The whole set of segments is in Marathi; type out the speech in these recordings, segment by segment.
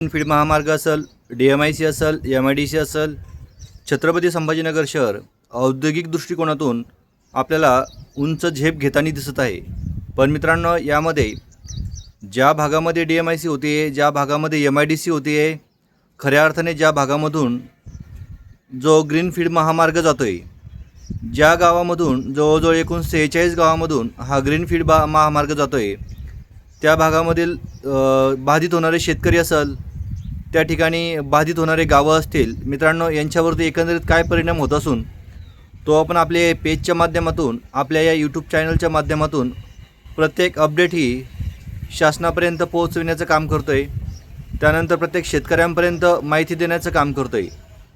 फीड महामार्ग असेल, DMIC असेल, MIDC असेल, छत्रपती संभाजीनगर शहर औद्योगिक दृष्टिकोनातून आपल्याला उंच झेप घेताना दिसत आहे। पण मित्रांनो, यामध्ये ज्या भागामध्ये DMIC होती आहे, ज्या भागामध्ये MIDC होती आहे, खऱ्या अर्थाने ज्या भागामधून जो ग्रीनफील्ड महामार्ग जातो आहे, ज्या गावामधून जवळजवळ एकूण 46 गावामधून हा ग्रीनफील्ड महामार्ग जातो आहे, त्या भागामधील बाधित होणारे शेतकरी असेल, त्या ठिकाणी बाधित होणारे गावं असतील, मित्रांनो यांच्यावरती एकंदरीत काय परिणाम होत असून तो आपण आपले पेजच्या माध्यमातून, आपल्या या यूट्यूब चॅनलच्या माध्यमातून प्रत्येक अपडेट ही शासनापर्यंत पोहोचविण्याचं काम करतो आहे। त्यानंतर प्रत्येक शेतकऱ्यांपर्यंत माहिती देण्याचं काम करतो आहे।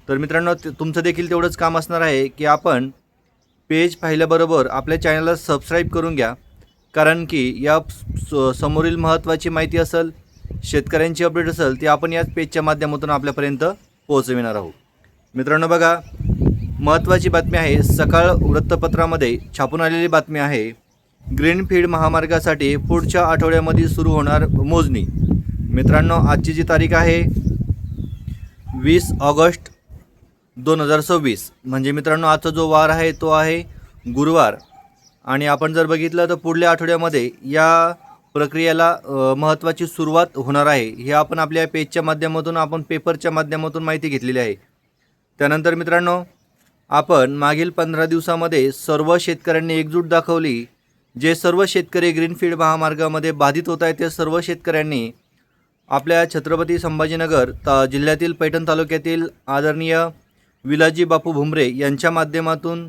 तर मित्रांनो, तुमचं देखील तेवढंच काम असणार आहे की आपण पेज पाहिल्याबरोबर आपल्या चॅनलला सबस्क्राईब करून घ्या, कारण की या समोरील महत्त्वाची माहिती असेल, शेतकऱ्यांची अपडेट असेल, ती आपण याच पेजच्या माध्यमातून आपल्यापर्यंत पोहोचविणार आहोत। मित्रांनो बघा, महत्त्वाची बातमी आहे, सकाळ वृत्तपत्रामध्ये छापून आलेली बातमी आहे। ग्रीनफील्ड महामार्गासाठी पुढच्या आठवड्यामध्ये सुरू होणार मोजणी। मित्रांनो, आजची जी तारीख आहे 20 ऑगस्ट 2026, म्हणजे मित्रांनो आजचा जो वार आहे तो आहे गुरुवार। आणि आपण जर बघितलं तर पुढल्या आठवड्यामध्ये या प्रक्रियेला महत्त्वाची सुरुवात होणार आहे। हे आपण आपल्या पेजच्या माध्यमातून, आपण पेपरच्या माध्यमातून माहिती घेतलेली आहे। त्यानंतर मित्रांनो, आपण मागील 15 दिवसामध्ये सर्व शेतकऱ्यांनी एकजूट दाखवली। जे सर्व शेतकरी ग्रीनफील्ड महामार्गामध्ये बाधित होत आहेत, ते सर्व शेतकऱ्यांनी आपल्या छत्रपती संभाजीनगर जिल्ह्यातील पैठण तालुक्यातील आदरणीय विलाजी बापू भुमरे यांच्या माध्यमातून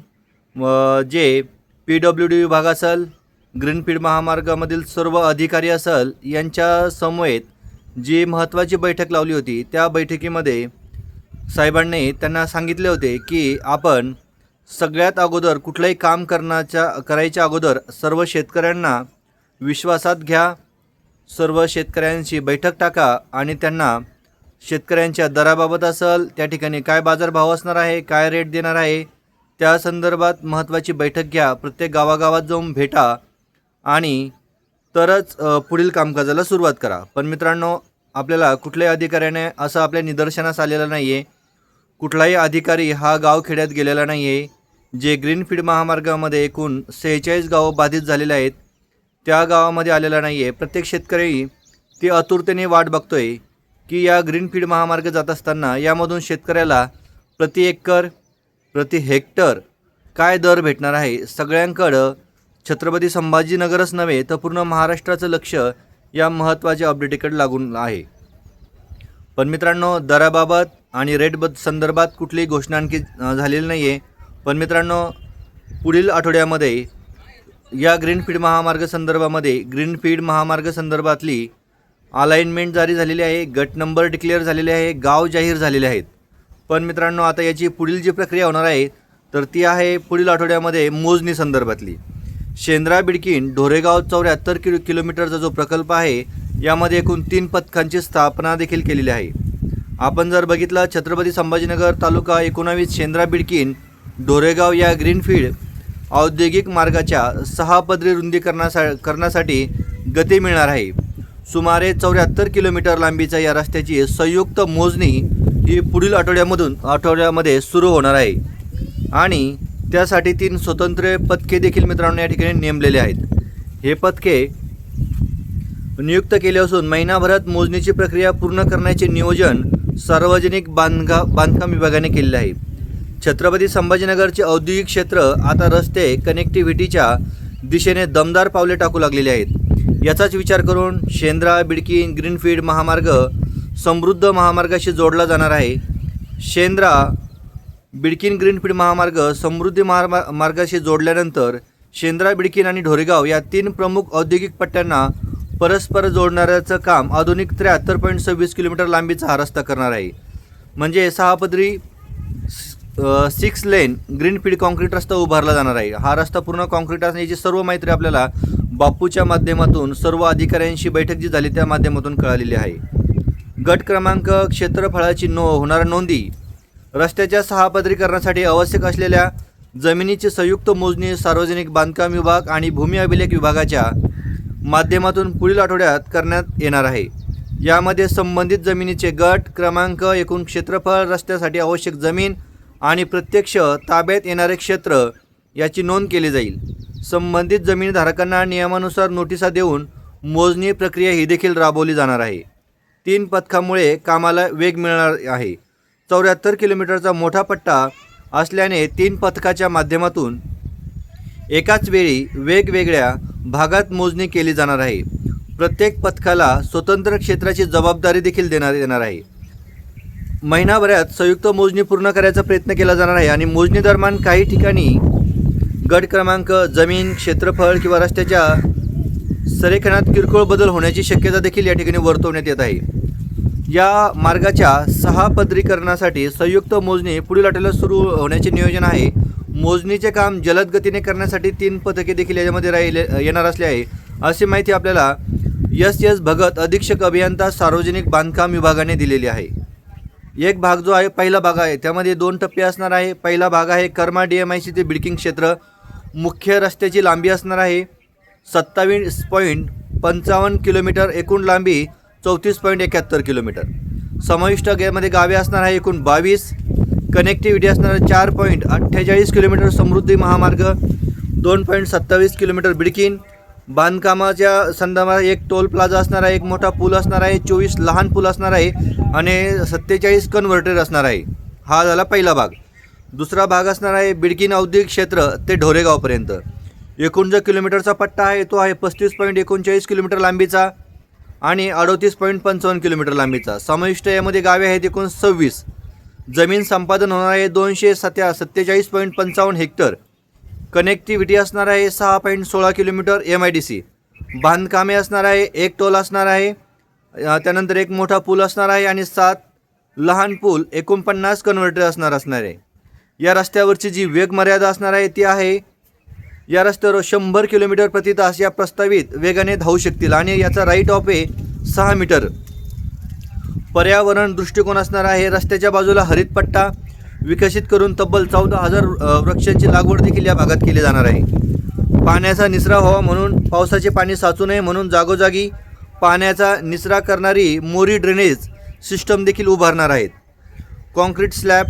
जे PWD विभाग असेल, ग्रीनफील्ड महामार्गामधील सर्व अधिकारी असेल, यांच्या समवेत जी महत्त्वाची बैठक लावली होती, त्या बैठकीमध्ये साहेबांनी त्यांना सांगितले होते की आपण सगळ्यात अगोदर कुठलंही काम करायच्या अगोदर सर्व शेतकऱ्यांना विश्वासात घ्या, सर्व शेतकऱ्यांची बैठक टाका आणि त्यांना शेतकऱ्यांच्या दराबाबत असेल, त्या ठिकाणी काय बाजारभाव असणार आहे, काय रेट देणार आहे, त्या संदर्भात महत्त्वाची बैठक घ्या, प्रत्येक गावागावात जाऊन भेटा आणि तरच पुढील कामकाजाला सुरुवात करा। पण मित्रांनो, आपल्याला कुठल्याही अधिकाऱ्याने असं आपल्या निदर्शनास आलेलं नाही आहे, कुठलाही अधिकारी हा गावखेड्यात गेलेला नाही आहे। जे ग्रीनफील्ड महामार्गामध्ये एकूण 46 गावं बाधित झालेले आहेत, त्या गावामध्ये आलेला नाही आहे। प्रत्येक शेतकरी ती आतुरतेने वाट बघतोय की या ग्रीनफील्ड महामार्ग जात असताना यामधून शेतकऱ्याला प्रति एकर, प्रति हेक्टर काय दर भेटणार आहे। सगळ्यांकडं छत्रपती संभाजीनगरच नव्हे तर पूर्ण महाराष्ट्राचं लक्ष या महत्त्वाच्या अपडेटकडे लागून आहे। पण मित्रांनो, दराबाबत आणि रेट संदर्भात कुठलीही घोषणा आणखी झालेली नाही आहे। पण मित्रांनो, पुढील आठवड्यामध्ये या ग्रीनफील्ड महामार्ग संदर्भातली अलाइनमेंट जारी झालेली आहे, गट नंबर डिक्लेअर झालेले आहे, गाव जाहीर झालेले आहेत। पण मित्रांनो, आता याची पुढील जी प्रक्रिया होणार आहे तर ती आहे पुढील आठवड्यामध्ये मोजणी संदर्भातली। शेंद्रा बिडकीन ढोरेगाव 74 किलोमीटरचा जो प्रकल्प आहे, यामध्ये एकूण 3 पथकांची स्थापना देखील केलेली आहे। आपण जर बघितलं, छत्रपती संभाजीनगर तालुका 19 शेंद्रा बिडकीन ढोरेगाव या ग्रीनफील्ड औद्योगिक मार्गाच्या 6 पदरी रुंदीकरणासाठी गती मिळणार आहे। सुमारे 74 किलोमीटर लांबीच्या या रस्त्याची संयुक्त मोजणी ही पुढील आठवड्यामध्ये सुरू होणार आहे आणि त्यासाठी 3 स्वतंत्र पथके देखील मित्रांनो या ठिकाणी नेमलेले आहेत। हे पथके नियुक्त केले असून महिनाभरात मोजणीची प्रक्रिया पूर्ण करण्याचे नियोजन सार्वजनिक बांधकाम विभागाने केलेले आहे। छत्रपती संभाजीनगरचे औद्योगिक क्षेत्र आता रस्ते कनेक्टिव्हिटीच्या दिशेने दमदार पावले टाकू लागलेले आहेत। याचाच विचार करून शेंद्रा बिडकीन ग्रीनफील्ड महामार्ग समृद्ध महामार्गाशी जोडला जाणार आहे। शेंद्रा बिडकीन ग्रीनफील्ड महामार्ग समृद्धी मार्गाशी जोडल्यानंतर शेंद्रा बिडकीन आणि ढोरेगाव या 3 प्रमुख औद्योगिक पट्ट्यांना परस्पर जोडणाऱ्याचं काम आधुनिक 73.26 किलोमीटर लांबीचा हा रस्ता करणार आहे। म्हणजे 6 पदरी 6 लेन ग्रीनफील्ड कॉन्क्रीट रस्ता उभारला जाणार आहे। हा रस्ता पूर्ण कॉन्क्रीट असण्याची सर्व माहिती आपल्याला बापूच्या माध्यमातून, सर्व अधिकाऱ्यांशी बैठक जी झाली त्या माध्यमातून कळालेली आहे। गट क्रमांक, क्षेत्रफळाची होणाऱ्या नोंदी, रस्त्याच्या 6 पदरीकरणासाठी आवश्यक असलेल्या जमिनीची संयुक्त मोजणी सार्वजनिक बांधकाम विभाग आणि भूमी अभिलेख विभागाच्या माध्यमातून पुढील आठवड्यात करण्यात येणार आहे। यामध्ये संबंधित जमिनीचे गट क्रमांक, एकूण क्षेत्रफळ, रस्त्यासाठी आवश्यक जमीन आणि प्रत्यक्ष ताब्यात येणारे क्षेत्र याची नोंद केली जाईल. संबंधित जमीनधारकांना नियमानुसार नोटिसा देऊन मोजणी प्रक्रिया ही देखील राबवली जाणार आहे. 3 पथकामुळे कामाला वेग मिळणार आहे. 74 किलोमीटरचा मोठा पट्टा असल्याने 3 पथकाच्या माध्यमातून एकाच वेळी वेगवेगळ्या भागात मोजणी केली जाणार आहे. प्रत्येक पथकाला स्वतंत्र क्षेत्राची जबाबदारी देखील देण्यात येणार आहे. महिनाभरात संयुक्त मोजणी पूर्ण करायचा प्रयत्न केला जाणार आहे आणि मोजणी दरम्यान काही ठिकाणी गट क्रमांक, जमीन, क्षेत्रफळ किंवा रस्त्याच्या संरेखनात किरकोळ बदल होण्याची शक्यता देखील या ठिकाणी वर्तवण्यात येत आहे. या मार्गाच्या 6 पदरीकरणासाठी संयुक्त मोजणी पुढील आठवड्यात सुरू होण्याचे नियोजन आहे. मोजणीचे काम जलद गतीने करण्यासाठी 3 पथके देखील याच्यामध्ये येणार असले आहे, अशी माहिती आपल्याला एस भगत, अधीक्षक अभियंता, सार्वजनिक बांधकाम विभागाने दिलेली आहे. एक भाग जो आहे, पहिला भाग आहे, त्यामध्ये 2 टप्पे असणार आहे. पहिला भाग आहे करमाळ DMIC ते बिडकिंग क्षेत्र. मुख्य रस्त्याची लांबी असणार आहे 27.55 किलोमीटर, एकूण लांबी 34.71 किलोमीटर. समाविष्ट यामध्ये गावे असणार आहे एकूण 22. कनेक्टिव्हिटी असणार 4.48 किलोमीटर समृद्धी महामार्ग, 2.27 किलोमीटर बिडकीन. बांधकामाच्या संदर्भात एक टोल प्लाझा असणार आहे, एक मोठा पूल असणार आहे, 24 लहान पूल असणार आहे आणि 47 कन्व्हर्टर असणार आहे. हा झाला पहिला भाग. दुसरा भाग असणार आहे बिडकीन औद्योगिक क्षेत्र ते ढोरेगावपर्यंत. एकूण जो किलोमीटरचा पट्टा आहे तो आहे 35.39 किलोमीटर लांबीचा आणि 38.55 किलोमीटर लांबीचा. समाविष्ट यामध्ये गावे आहेत एकूण 26. जमीन संपादन होणार आहे 247.55 हेक्टर. कनेक्टिव्हिटी असणार आहे 6.16 किलोमीटर MIDC. बांधकामे असणार आहे, एक टोल असणार आहे, त्यानंतर एक मोठा पूल असणार आहे आणि 7 लहान पूल, 49 कन्व्हर्टर असणार आहे. या रस्त्यावरची जी वेग मर्यादा असणार आहे ती आहे, या रस्त्यावर 100 किलोमीटर प्रति तास या प्रस्तावित वेगाने धावू शकतील आणि याचा राईट ऑफ वे 6 मीटर. पर्यावरण दृष्टिकोन असणार आहे. रस्त्याच्या बाजूला हरित पट्टा विकसित करून तब्बल 14,000 वृक्षांची लागवड देखील या भागात केली जाणार आहे. पाण्याचा निचरा व्हावा म्हणून, पावसाचे पाणी साचू नये म्हणून जागोजागी पाण्याचा निचरा करणारी मोरी ड्रेनेज सिस्टम देखील उभारणार आहेत. कॉन्क्रीट स्लॅब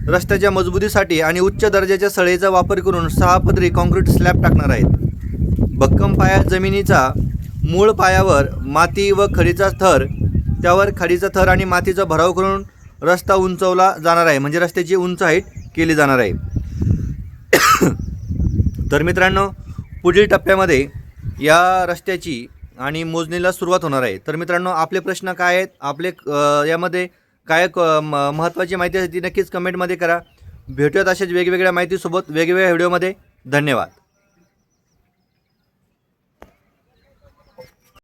रस्त्याच्या मजबुतीसाठी आणि उच्च दर्जाच्या सळीचा वापर करून 6 पदरी कॉन्क्रीट स्लॅब टाकणार आहेत. भक्कम पाया जमिनीचा मूळ पायावर माती व खडीचा थर, त्यावर खडीचा थर आणि मातीचा भराव करून रस्ता उंचवला जाणार आहे, म्हणजे रस्त्याची उंच हाईट केली जाणार आहे. तर मित्रांनो, पुढील टप्प्यामध्ये या रस्त्याची आणि मोजणीला सुरुवात होणार आहे. तर मित्रांनो, आपले प्रश्न काय आहेत, आपले यामध्ये काय महत्त्वाची माहिती आहे ती नक्कीच कमेंटमध्ये करा. भेटूयात अशाच वेगवेगळ्या माहितीसोबत वेगवेगळ्या व्हिडिओमध्ये. धन्यवाद.